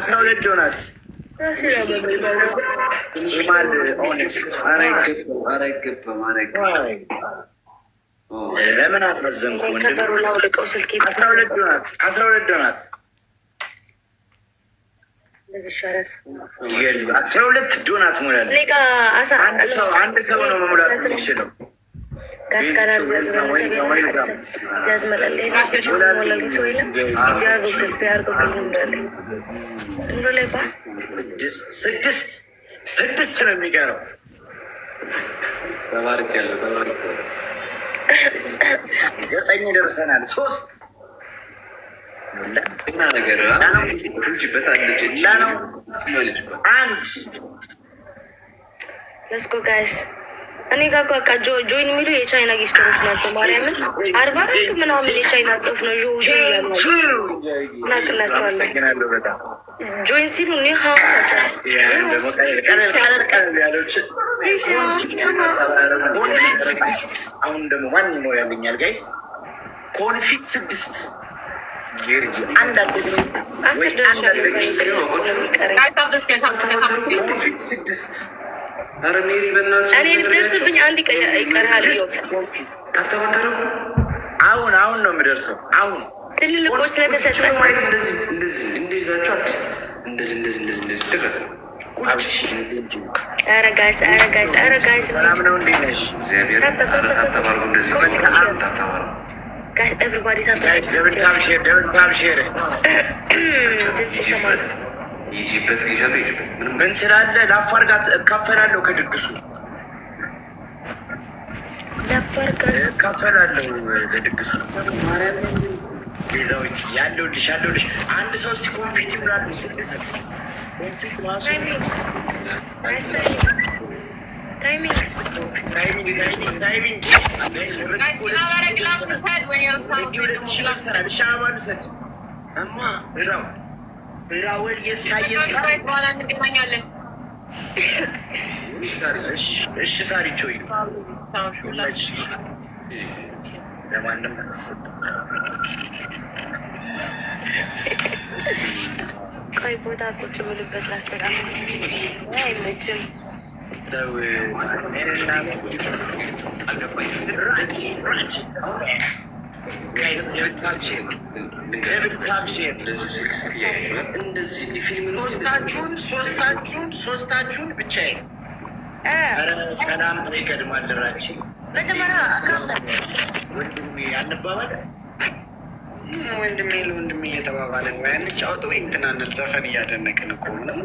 12 ዶናት ለምን አስመዘንኩ? 12 ዶናት 12 ዶናት ሞላል። አንድ ሰው ነው መሙላት የሚችለው። ስድስት ነው የሚቀረው። ዘጠኝ ደርሰናል። 3 Let's go guys. እኔ ጋር በቃ ጆይን የሚሉ የቻይና ጊፍተሮች ናቸው። ማርያምን 44 ምናምን የቻይና ጥፍ ነው እናቅላቸዋለን። ጆይን ሲሉ አሁን ደግሞ ማን ነው ያገኛል ጋይስ? ኮንፊት 6 እኔ ልደርስብኝ አንድ ይቀርሃል። አሁን ነው የምደርሰው። አሁን ትልልቆች ስለተሰጠ ኧረ ጋይስ everybody ይጂበት ምን ትላለህ? ለአፋር ጋር እካፈላለሁ ከድግሱ እካፈላለሁ ለድግሱ። ቤዛዎች ያለሁልሽ አንድ ሰው እስኪ ኮንፊት ይሙላል። 6 ኮንፊት ራሱ ራወል እንገናኛለን። እሺ ሳሪቾይ ለማንም ቆይ ቦታ ቁጭ ብልበት ላስተካክል። አይመችም። ሶስታችሁን ብቻዬን ሰላም ይቀድማል። ራችን መጀመሪያ ወንድሜ አንባባል ወንድሜ ለወንድሜ እየተባባለ ነው ያንጫወት ወይ እንትናንል ዘፈን እያደነቅን እኮ ነው።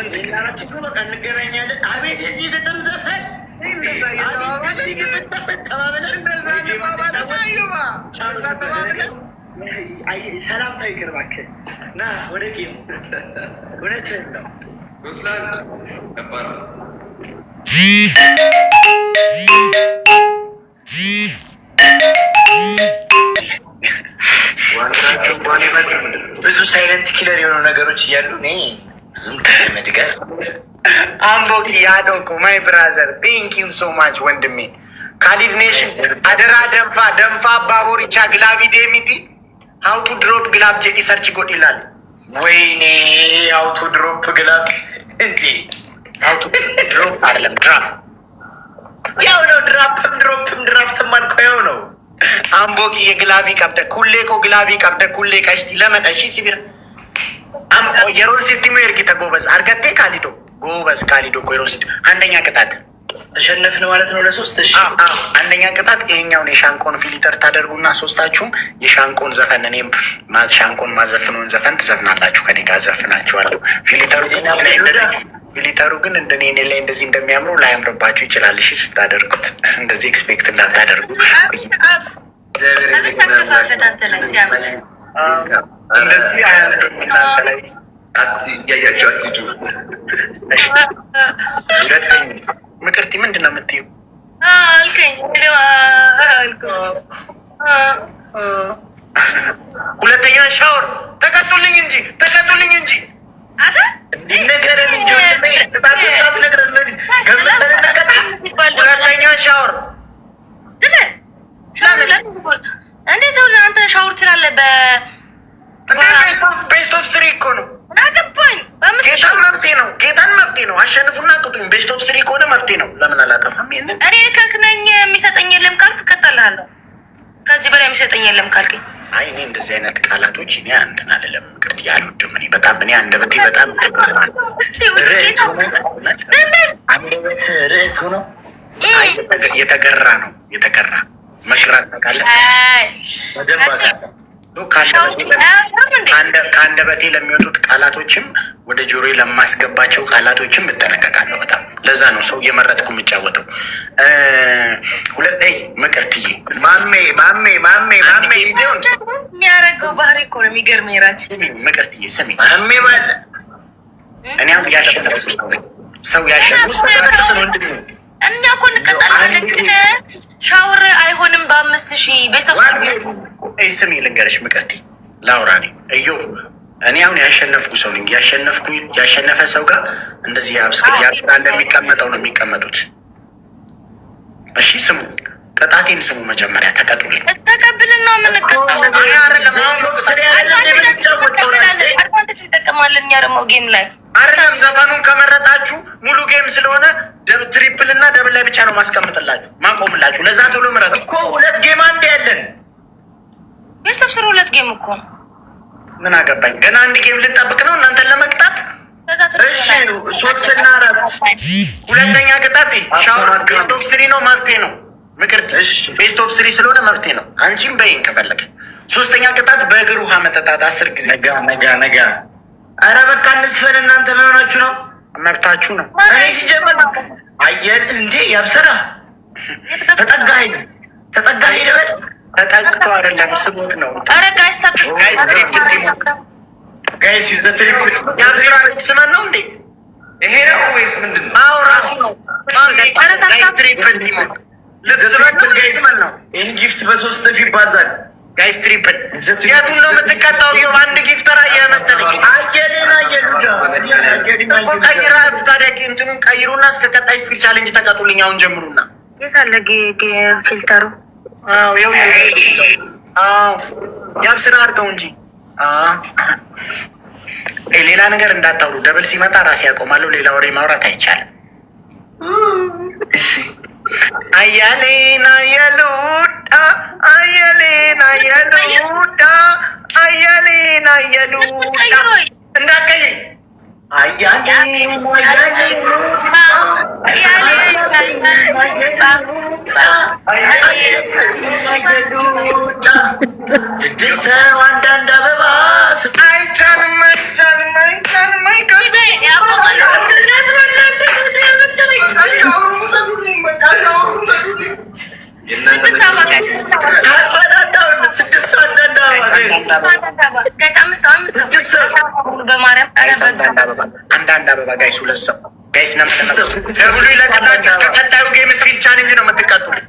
እንትናራችን ነው በቃ እንገናኛለን። አቤት የዚህ ግጥም ዘፈን እንደዛ ሰላምታ ይቅር እባክህ ና ወደ ጌሙ። እውነትህን ነው። ብዙ ሳይለንት ኪለር የሆኑ ነገሮች እያሉ እኔ ብዙም መድገር አምቦቂ ያዶቁ ማይ ብራዘር ቴንክ ዩ ሶ ማች ወንድሜ። ካሊድ ኔሽን አደራ ደንፋ አባቦሪቻ ግላቪ ዴሚቲ ሀውቱ ድሮፕ ግላብ ጄዲ ሰርች ጎድ ይላል። ወይኔ ሀውቱ ድሮፕ ግላብ እንዴ! ሀውቱ ድሮፕ አይደለም ድራፕ ያው ነው። ድሮፕም ድራፍትም አልኮ ያው ነው። አምቦቂ የግላቪ ቀብደ ኩሌ ኮ ግላቪ ቀብደ ኩሌ ቀሽቲ ለመጠሺ ሲቢር የሮን ሲቲሞ ኤርጊተ ጎበዝ አርገቴ ካሊዶ ጎበዝ ካሊዶ እኮ የሮን ሲቲ አንደኛ ቅጣት ተሸነፍን ማለት ነው። ለ3 አንደኛ ቅጣት ይሄኛውን የሻንቆን ፊሊተር ታደርጉና ሶስታችሁም የሻንቆን ዘፈን እኔም ሻንቆን ማዘፍነውን ዘፈን ትዘፍናላችሁ። ከኔ ጋር ዘፍናችኋለሁ። ፊሊተሩ ግን እንደኔ ላይ እንደዚህ እንደሚያምሩ ላያምርባችሁ ይችላል። እሺ ስታደርጉት እንደዚህ ኤክስፔክት እንዳታደርጉ። እንደዚህ አያምርም እናንተ ላይ እያያችሁ አትሂዱ። ምክርቲ ምንድን ነው የምትይው? ሁለተኛ ሻወር ተቀጡልኝ እንጂ ነገርን እንጂ ሁለተኛ ሻወር እንዴት አንተ ሻወር ትላለህ? ቤስት ኦፍ 3 እኮ ነው። ቤስት ኦፍ 3 ከሆነ መብቴ ነው። ለምን አላጠፋም? ይሄንን እኔ ከክነኝ የሚሰጠኝ የለም ካልክ እቀጥላለሁ። ከዚህ በላይ የሚሰጠኝ የለም ካልክ አይ እኔ እንደዚህ አይነት ቃላቶች እኔ እንትን አይደለም ቅርት ያልወድም። እኔ በጣም እኔ አንደበቴ በጣም ርዕቱ ነው የተገራ ነው የተገራ መግራት ታውቃለህ። ከአንደበቴ ለሚወጡት ቃላቶችም ወደ ጆሮዬ ለማስገባቸው ቃላቶችም እጠነቀቃለሁ በጣም። ለዛ ነው ሰው እየመረጥኩ የምጫወተው። ሁለተኛ መቅርትዬ ማሜ የሚያደርገው ባህሪ እኮ ነው የሚገርመኝ። ራች መቅርትዬ ስሚ ማሜ ባለ እኔ አሁን ያሸነፍ ሰው ያሸነፍ እኛ እኮ እንቀጣለን፣ ግን ሻወር አይሆንም። በ5000 ቤተሰብ ስሚ ልንገርሽ ምቅርቴ ላውራ ነኝ እዮ እኔ አሁን ያሸነፍኩ ሰው ነኝ። ያሸነፈ ሰው ጋር እንደዚህ ያብስራ እንደሚቀመጠው ነው የሚቀመጡት። እሺ ስሙ፣ ቅጣቴን ስሙ። መጀመሪያ ተቀጡልኝ። ተቀብልን ነው የምንቀጣው። አድቫንቴጅ እንጠቀማለን እኛ ደግሞ ጌም ላይ አይደለም። ዘፈኑን ከመረጣችሁ ሙሉ ጌም ስለሆነ ትሪፕል እና ደብል ላይ ብቻ ነው ማስቀምጥላችሁ ማቆምላችሁ። ለዛ ቶሎ ምረጡ እኮ 2 ጌም አንድ ያለን ቤተሰብ ስሩ። 2 ጌም እኮ ምን አገባኝ። ገና 1 ጌም ልንጠብቅ ነው እናንተን ለመቅጣት። እሺ 3 እና 4 ሁለተኛ ቅጣት ሻወር ቤስት ኦፍ 3 ነው መብቴ ነው ምክርት። ቤስት ኦፍ 3 ስለሆነ መብቴ ነው። አንቺም በይን ከፈለግሽ። ሶስተኛ ቅጣት በእግር ውሃ መጠጣት 10 ጊዜ ነጋ። አረ በቃ እንስፈን። እናንተ ምን ሆናችሁ ነው? መብታችሁ ነው። እኔ ሲጀምር አየን እንዴ ያብሰራ ተጠጋኝ ደበል ተጠግቶ አይደለም ስቦት ነው። አረ ጋይስ ታፕስ ጋይስ ዩዘ ትሪፕል ያብሰራ ልትስመን ነው እንዴ? ይሄ ነው ወይስ ምንድነው? አዎ ራሱ ነው። ጋይስ ትሪፕል ቲሞ ልትስመን ነው። ይሄን ጊፍት በ3 እጥፍ ይባዛል። ጋይስ ትሪፕል የቱን ነው የምትቀጣው? ይኸው 1 ጊፍተር አየህ መሰለኝ። እኮ ቀይራ ታዲያ እንትኑን ቀይሩና እስከ ቀጣይ ስፒድ ቻሌንጅ ተቀጡልኝ። አሁን ጀምሩና የት አለ ፊልተሩ? አዎ ይኸው ያብስራ አድርገው እንጂ ሌላ ነገር እንዳታውሩ። ደብል ሲመጣ ራሴ ያቆማለሁ። ሌላ ወሬ ማውራት አይቻልም። እሺ አያሌና የሉዳ አያሌና የሉዳ አያሌና የሉዳ እንዳቀይ ስድስት ሰው አንዳንድ አበባ አይቻልም። አንዳንድ አበባ ጋይስ 2 ሰው ጋይስ ነብሉ ይለቀላችሁ። እስከ ቀጣዩ ጌም ስፒድ ቻሌንጅ ነው የምትቀጡልኝ።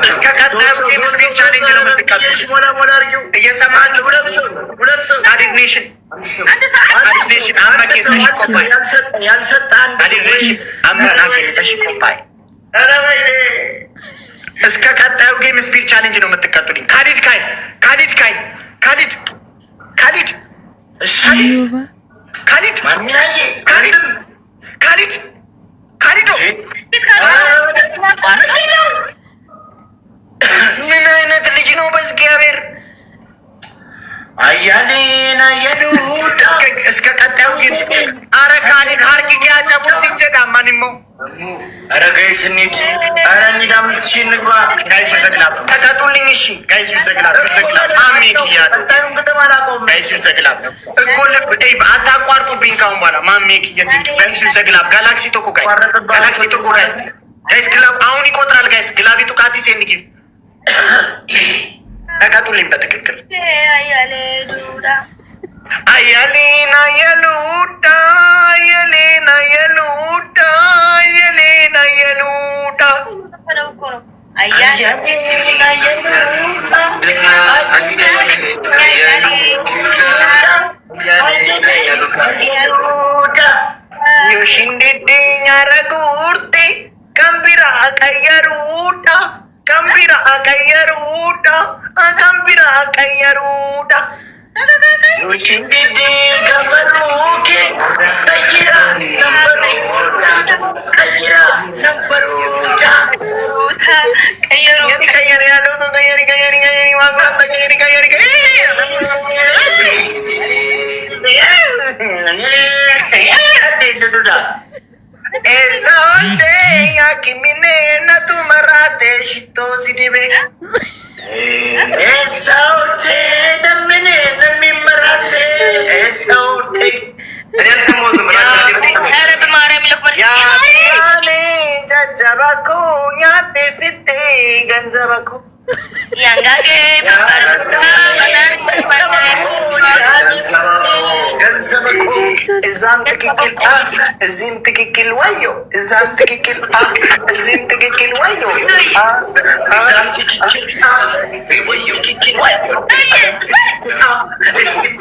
እስከ ቀጣዩ ጌም ስፒድ ቻሌንጅ ነው የምትቀጡልኝ። እየሰማችሁ አዲግኔሽን እስከ ቀጣዩ ጌም ስፒድ ቻሌንጅ ነው የምትቀጡልኝ። ካሊድ ምን አይነት ልጅ ነው? በእግዚአብሔር አያሌና የሉዳ እስከ ቀጣዩ ጌም አረ ካሊድ ሀርኪ ያጨቡት ሲንጀዳ ማንሞ አረ ጋይስ እንሂድ። አረ እንሂድ 5000 እንግባ ጋይስ። ይዘግላብ ተቀጡልኝ። እሺ ጋይስ ይዘግላብ ማሜክ ያዱ ጋይስ ይዘግላብ እኮ ልብ አታቋርጡብኝ ካሁን በኋላ ማሜክ ጋይስ ይዘግላብ ጋላክሲ ቶኮ ጋይስ ግላብ አሁን ይቆጥራል ጋይስ። ግላቢቱ ካቲስ ኤንድ ጊፍት ተቀጡልኝ በትክክል አያሌና የሉዳ አያሌና የሉዳ አያሌና የሉዳ አያሌና የሉዳ ዮሽንዴዴኛ ረጉርቴ ከምቢራ ቀየሩዳ ከምቢራ ቀየሩዳ ከምቢራ ቀየሩዳ Yo, እዛም ትክክል እዚህም ትክክል ወዮ እዛም ትክክል እዚህም ትክክል ወዮ እዛም ትክክል ወዮ ትክክል ወዮ እዚህም